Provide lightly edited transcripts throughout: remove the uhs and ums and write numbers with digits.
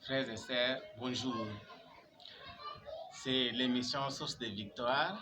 Frères et sœurs, bonjour. C'est l'émission Source de Victoire.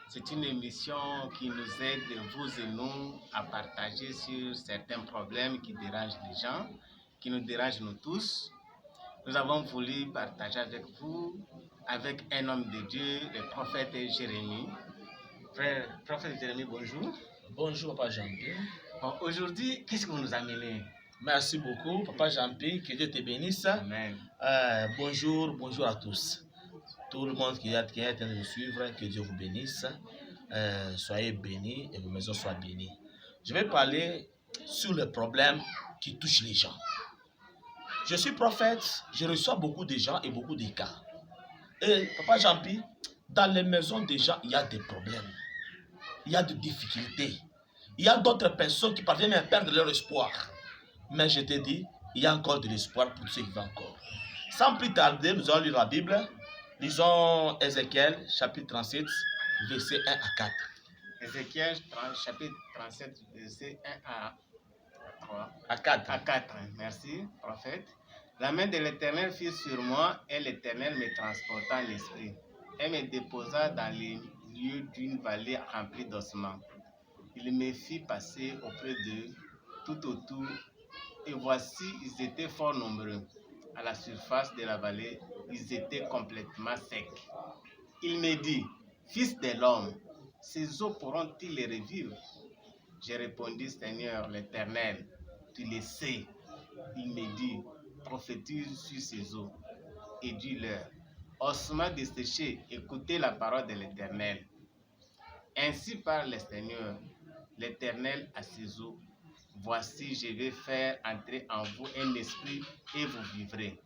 C'est une émission qui nous aide, vous et nous, à partager sur certains problèmes qui dérangent les gens, qui nous dérangent nous tous. Nous avons voulu partager avec vous, avec un homme de Dieu, le prophète Jérémie. Frère, prophète Jérémie, bonjour. Bonjour, Papa Jean-Pierre. Bon, aujourd'hui, qu'est-ce que vous nous amenez? Merci beaucoup, Papa Jean-Pierre. Que Dieu te bénisse. Amen. Bonjour à tous. Tout le monde qui est en train de nous suivre, que Dieu vous bénisse. Soyez bénis et vos maisons soient bénies. Je vais parler sur les problèmes qui touchent les gens. Je suis prophète, je reçois beaucoup de gens et beaucoup de cas. Et Papa Jean-Pierre, dans les maisons des gens, il y a des problèmes. Il y a des difficultés. Il y a d'autres personnes qui parviennent à perdre leur espoir. Mais je te dis, il y a encore de l'espoir pour ceux qui vont encore. Sans plus tarder, nous allons lire la Bible. Lisons Ézéchiel, chapitre 37, versets 1 à 4. Ézéchiel, chapitre 37, versets 1 à 3. À 4. À 4. Merci, prophète. La main de l'Éternel fut sur moi et l'Éternel me transporta en l'esprit. Elle me déposa dans les lieux d'une vallée remplie d'ossements. Il me fit passer auprès d'eux tout autour. Et voici, ils étaient fort nombreux. À la surface de la vallée, ils étaient complètement secs. Il me dit, Fils de l'homme, ces eaux pourront-ils les revivre? J'ai répondu, Seigneur l'Éternel, tu le sais. Il me dit, prophétise sur ces eaux et dis-leur, ossements desséchés, écoutez la parole de l'Éternel. Ainsi parle le Seigneur, l'Éternel à ces eaux. Voici, je vais faire entrer en vous un esprit et vous vivrez.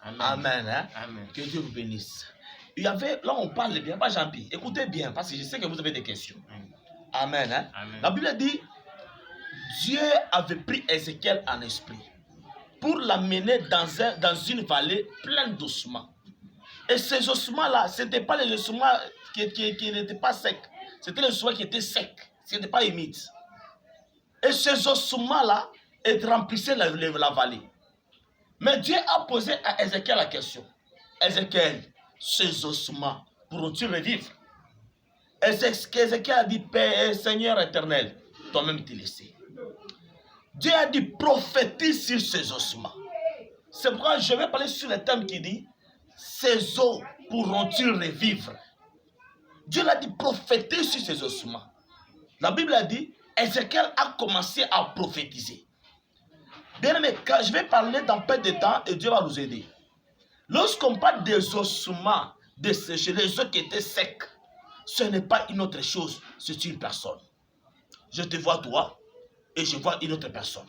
Amen. Amen. Hein? Amen. Que Dieu vous bénisse. Il y avait, là on parle bien, pas Jean-Pierre. Écoutez bien, parce que je sais que vous avez des questions. Amen. Hein? Amen. La Bible dit, Dieu avait pris Ézéchiel en esprit pour l'amener dans une vallée pleine d'ossements. Et ces ossements-là, ce n'étaient pas les ossements qui n'étaient pas secs. C'était les ossements qui étaient secs. Ce n'était pas humide. Et ces ossements-là remplissaient la vallée. Mais Dieu a posé à Ézéchiel la question. Ézéchiel, ces ossements pourront-ils revivre? Ézéchiel a dit, Père, Seigneur éternel, toi-même tu le sais. Dieu a dit, prophétise sur ces ossements. C'est pourquoi je vais parler sur le thème qui dit, ces os pourront-ils revivre? Dieu l'a dit, prophétise sur ces ossements. La Bible a dit, Ézéchiel a commencé à prophétiser. Bien aimé, quand je vais parler dans peu de temps et Dieu va nous aider. Lorsqu'on parle des ossements desséchés, les os qui étaient secs, ce n'est pas une autre chose, c'est une personne. Je te vois toi et je vois une autre personne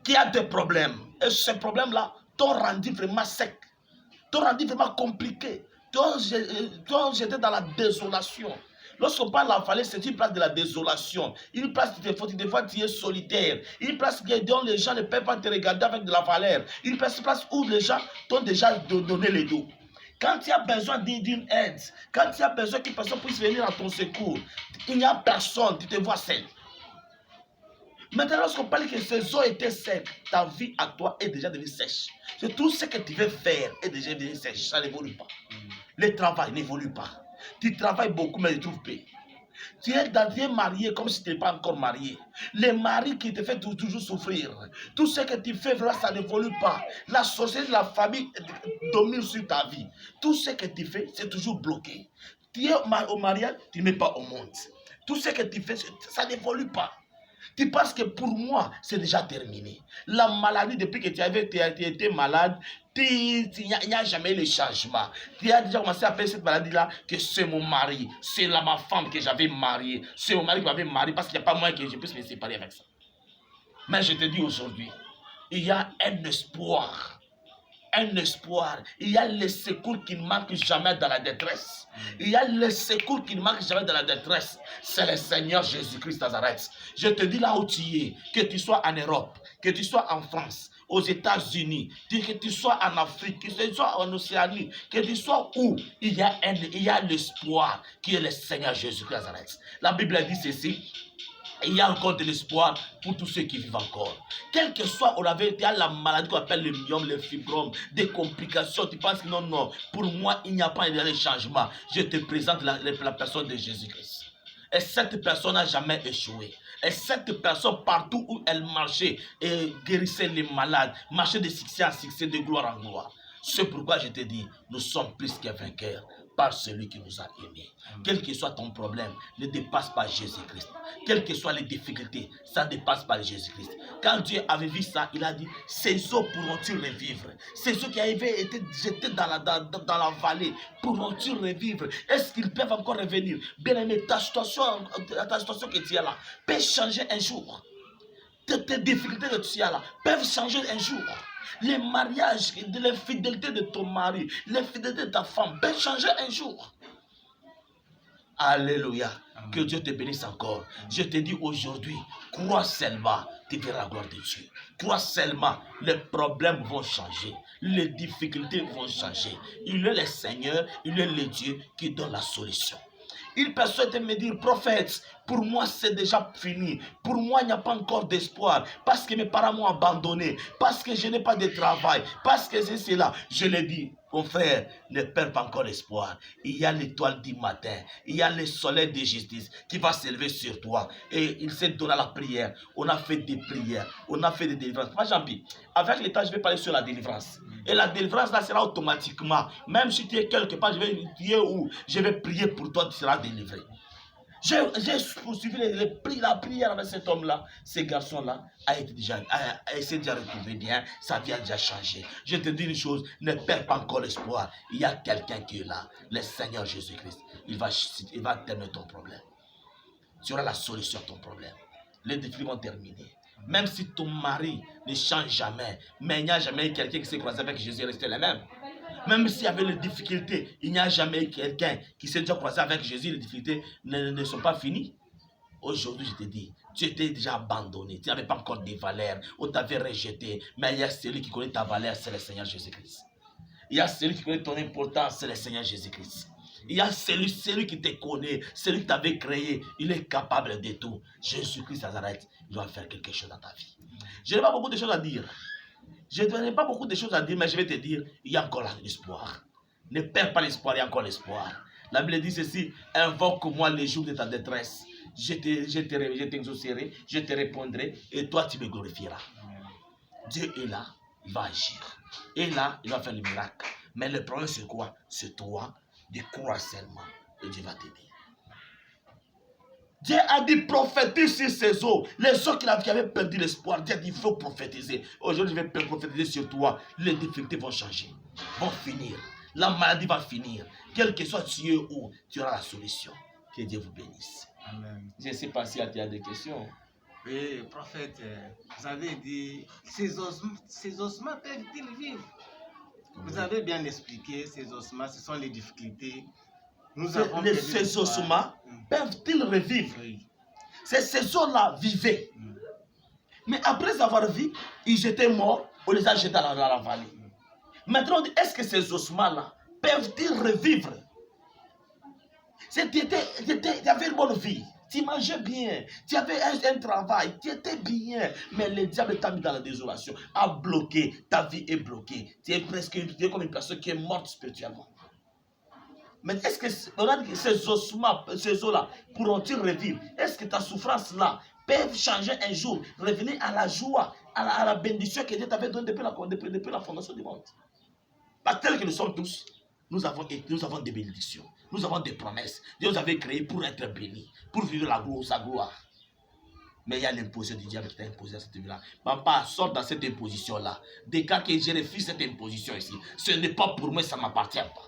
qui a des problèmes. Et ces problèmes-là t'ont rendu vraiment sec, t'ont rendu vraiment compliqué, t'ont jeté dans la désolation. Lorsqu'on parle de la vallée, c'est une place de la désolation. Une place où des fois tu es solitaire. Une place dont les gens ne peuvent pas te regarder avec de la valeur. Une place où les gens t'ont déjà donné le dos. Quand tu as besoin d'une aide, quand tu as besoin qu'une personne puisse venir à ton secours, il n'y a personne, tu te vois seul. Maintenant, lorsqu'on parle que ces eaux étaient secs, ta vie à toi est déjà devenue sèche. C'est tout ce que tu veux faire est déjà devenu sèche, ça n'évolue pas. Le travail n'évolue pas. Tu travailles beaucoup, mais tu trouves pas. Tu es marié comme si tu n'es pas encore marié. Les maris qui te font toujours souffrir. Tout ce que tu fais, là, ça n'évolue pas. La société de la famille domine sur ta vie. Tout ce que tu fais, c'est toujours bloqué. Tu es au mariage, tu ne mets pas au monde. Tout ce que tu fais, ça n'évolue pas. Tu penses que pour moi, c'est déjà terminé. La maladie, depuis que tu été malade, il n'y a jamais eu le changement. Tu as déjà commencé à appeler cette maladie-là que c'est mon mari, c'est ma femme que j'avais mariée, c'est mon mari qui m'avait marié parce qu'il n'y a pas moyen que je puisse me séparer avec ça. Mais je te dis aujourd'hui, il y a un espoir. Un espoir. Il y a le secours qui ne manque jamais dans la détresse. Il y a le secours qui ne manque jamais dans la détresse. C'est le Seigneur Jésus-Christ Nazareth. Je te dis là où tu es, que tu sois en Europe, que tu sois en France, aux États-Unis, que tu sois en Afrique, que tu sois en Océanie, que tu sois où, il y a l'espoir qui est le Seigneur Jésus-Christ Nazareth. La Bible dit ceci. Il y a encore de l'espoir pour tous ceux qui vivent encore. Quel que soit, on avait été à la maladie qu'on appelle le myome, le fibrome, des complications. Tu penses que non, non, pour moi, il n'y a pas de changement. Je te présente la personne de Jésus-Christ. Et cette personne n'a jamais échoué. Et cette personne, partout où elle marchait, et guérissait les malades, marchait de succès en succès, de gloire en gloire. C'est pourquoi je te dis, nous sommes plus que vainqueurs par celui qui nous a aimés. Quel que soit ton problème, ne dépasse pas Jésus-Christ. Quelles que soient les difficultés, ça ne dépasse pas Jésus-Christ. Quand Dieu avait vu ça, il a dit, ces eaux pourront-ils revivre? Ces eaux qui avaient été jetées dans la vallée, pourront-ils revivre? Est-ce qu'ils peuvent encore revenir? Bien aimé, ta situation que tu as là peut changer un jour. Tes difficultés que tu as là peuvent changer un jour. Les mariages, les fidélités de ton mari, les fidélités de ta femme peuvent changer un jour. Alléluia. Amen. Que Dieu te bénisse encore. Je te dis aujourd'hui, crois seulement, tu verras la gloire de Dieu. Crois seulement, les problèmes vont changer. Les difficultés vont changer. Il est le Seigneur, il est le Dieu qui donne la solution. Une personne me dire, prophète, pour moi c'est déjà fini. Pour moi il n'y a pas encore d'espoir. Parce que mes parents m'ont abandonné. Parce que je n'ai pas de travail. Parce que c'est cela. Je l'ai dit, mon frère, ne perds pas encore l'espoir. Il y a l'étoile du matin. Il y a le soleil de justice qui va s'élever sur toi. Et il s'est donné à la prière. On a fait des prières. On a fait des délivrances. Moi, Jean-Pierre, avec le temps, je vais parler sur la délivrance. Et la délivrance, là, sera automatiquement. Même si tu es quelque part, je vais prier pour toi, tu seras délivré. J'ai poursuivi la prière avec cet homme-là. Ce garçon-là s'est déjà retrouvé bien. Sa vie a déjà changé. Je te dis une chose, ne perds pas encore l'espoir. Il y a quelqu'un qui est là, le Seigneur Jésus-Christ. Il va terminer ton problème. Tu auras la solution à ton problème. Les défis vont terminer. Même si ton mari ne change jamais, mais il n'y a jamais eu quelqu'un qui s'est croisé avec Jésus et resté le même. Même s'il y avait des difficultés, il n'y a jamais eu quelqu'un qui s'est déjà croisé avec Jésus. Les difficultés ne sont pas finies. Aujourd'hui, je te dis, tu étais déjà abandonné. Tu n'avais pas encore de valeur. On t'avait rejeté. Mais il y a celui qui connaît ta valeur, c'est le Seigneur Jésus-Christ. Il y a celui qui connaît ton importance, c'est le Seigneur Jésus-Christ. Il y a celui qui te connaît, celui qui t'avait créé. Il est capable de tout. Jésus-Christ Nazareth, il doit faire quelque chose dans ta vie. Je n'ai pas beaucoup de choses à dire. Je n'ai pas beaucoup de choses à dire, mais je vais te dire, il y a encore l'espoir. Ne perds pas l'espoir, il y a encore l'espoir. La Bible dit ceci, invoque-moi les jours de ta détresse. Je t'exaucerai, je te répondrai, et toi tu me glorifieras. Dieu est là, il va agir. Et là, il va faire le miracle. Mais le problème c'est quoi? C'est toi de croire seulement, et Dieu va t'aider. Dieu a dit prophétise sur ces eaux. Les eaux qui avaient perdu l'espoir, Dieu a dit il faut prophétiser. Aujourd'hui, je vais prophétiser sur toi. Les difficultés vont changer, vont finir. La maladie va finir. Quel que soit tu es où, tu auras la solution. Que Dieu vous bénisse. Amen. Je ne sais pas s'il y a des questions. Oui, prophète, vous avez dit, ces ossements peuvent-ils vivre? Vous avez bien expliqué, ces ossements, ce sont les difficultés. Ces ossements peuvent-ils revivre? Oui. Ces os-là vivaient. Mais après avoir vécu, ils étaient morts, on les a jetés dans la vallée. Maintenant, on dit, est-ce que ces ossements-là peuvent-ils revivre? Tu avais une bonne vie, tu mangeais bien, tu avais un travail, tu étais bien, mais le diable t'a mis dans la désolation, a bloqué, ta vie est bloquée. Tu es comme une personne qui est morte spirituellement. Mais est-ce que ces ossements, ces os-là, pourront-ils revivre? Est-ce que ta souffrance-là peut changer un jour, revenir à la joie, à la bénédiction que Dieu t'avait donnée depuis la fondation du monde? Parce que tel que nous sommes tous, nous avons des bénédictions, nous avons des promesses. Dieu nous avait créés pour être bénis, pour vivre sa gloire. Mais il y a l'imposition du diable qui t'a imposé à cette vie-là. Papa, sors dans cette imposition-là. Dès que je refuse cette imposition ici, ce n'est pas pour moi, ça ne m'appartient pas.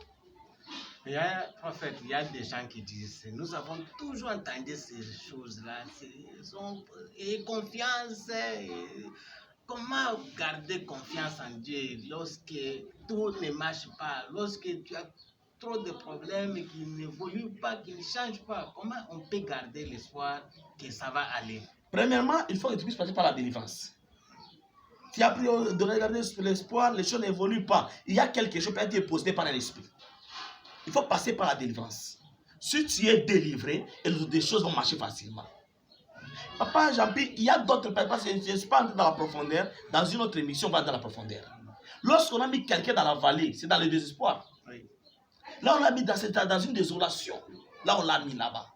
Il y a, prophète, il y a des gens qui disent, nous avons toujours entendu ces choses-là, et confiance, comment garder confiance en Dieu lorsque tout ne marche pas, lorsque tu as trop de problèmes qui n'évoluent pas, qui ne changent pas, comment on peut garder l'espoir que ça va aller? Premièrement, il faut que tu puisses passer par la délivrance. Tu as pris de regarder l'espoir, les choses n'évoluent pas. Il y a quelque chose qui a été posé par l'esprit. Il faut passer par la délivrance. Si tu es délivré, les choses vont marcher facilement. Papa Jean-Pierre, il y a d'autres personnes, parce que je ne suis pas entré dans la profondeur. Dans une autre émission, on va dans la profondeur. Lorsqu'on a mis quelqu'un dans la vallée, c'est dans le désespoir. Oui. Là, on l'a mis dans une désolation. Là, on l'a mis là-bas.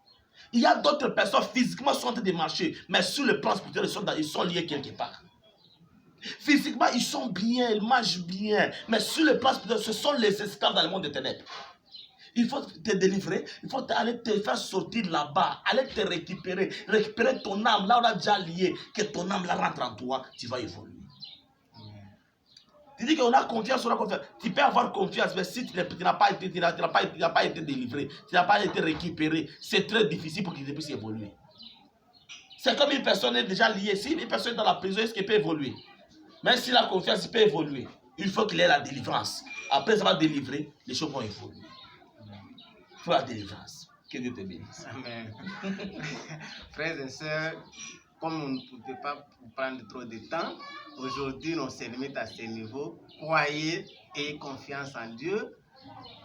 Il y a d'autres personnes physiquement sont en train de marcher, mais sur le plan spirituel, ils sont liés quelque part. Physiquement, ils sont bien, ils marchent bien, mais sur le plan spirituel, ce sont les esclaves dans le monde des ténèbres. Il faut te délivrer, il faut aller te faire sortir là-bas, aller te récupérer ton âme, là on a déjà lié, que ton âme la rentre en toi, tu vas évoluer. Tu dis qu'on a confiance, on a confiance. Tu peux avoir confiance, mais si tu n'as pas été délivré, tu n'as pas été récupéré, c'est très difficile pour qu'il puisse évoluer. C'est comme une personne est déjà liée. Si une personne est dans la prison, est-ce qu'elle peut évoluer? Même s'il a confiance, il peut évoluer. Il faut qu'il ait la délivrance. Après, ça va délivrer, les choses vont évoluer. Il faut la délivrance. Que Dieu te bénisse. Amen. Frères et sœurs, comme on ne peut pas prendre trop de temps, aujourd'hui, on se limite à ce niveau. Croyez et confiance en Dieu.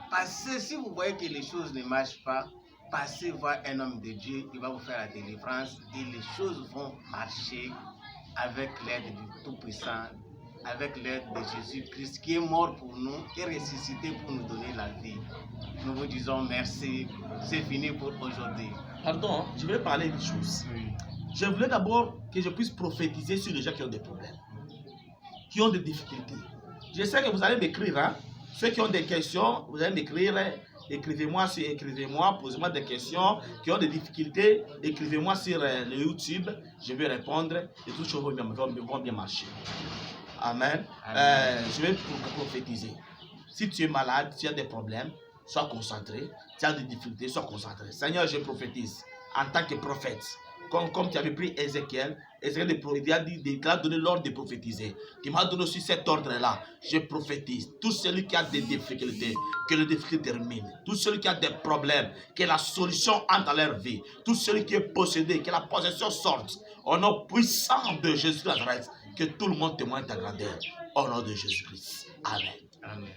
Parce que si vous voyez que les choses ne marchent pas, passez voir un homme de Dieu, il va vous faire la délivrance et les choses vont marcher avec l'aide du Tout-Puissant, avec l'aide de Jésus-Christ qui est mort pour nous et ressuscité pour nous donner la vie. Nous vous disons merci. C'est fini pour aujourd'hui. Pardon, je voulais parler d'une chose. Je voulais d'abord que je puisse prophétiser sur les gens qui ont des problèmes, qui ont des difficultés. Je sais que vous allez m'écrire, hein? Ceux qui ont des questions, vous allez m'écrire. Écrivez-moi, posez-moi des questions, qui ont des difficultés, écrivez-moi sur le YouTube, je vais répondre et toutes choses vont bien marcher. Amen. Je vais prophétiser. Si tu es malade, si tu as des problèmes, sois concentré. Si tu as des difficultés, sois concentré. Seigneur, je prophétise en tant que prophète. Comme tu avais pris Ézéchiel, il a donné l'ordre de prophétiser. Il m'a donné aussi cet ordre-là. Je prophétise. Tout celui qui a des difficultés, que les difficultés terminent. Tout celui qui a des problèmes, que la solution entre dans leur vie. Tout celui qui est possédé, que la possession sorte. Au nom puissant de Jésus-Christ, que tout le monde témoigne ta grandeur. Au nom de Jésus-Christ. Amen. Amen.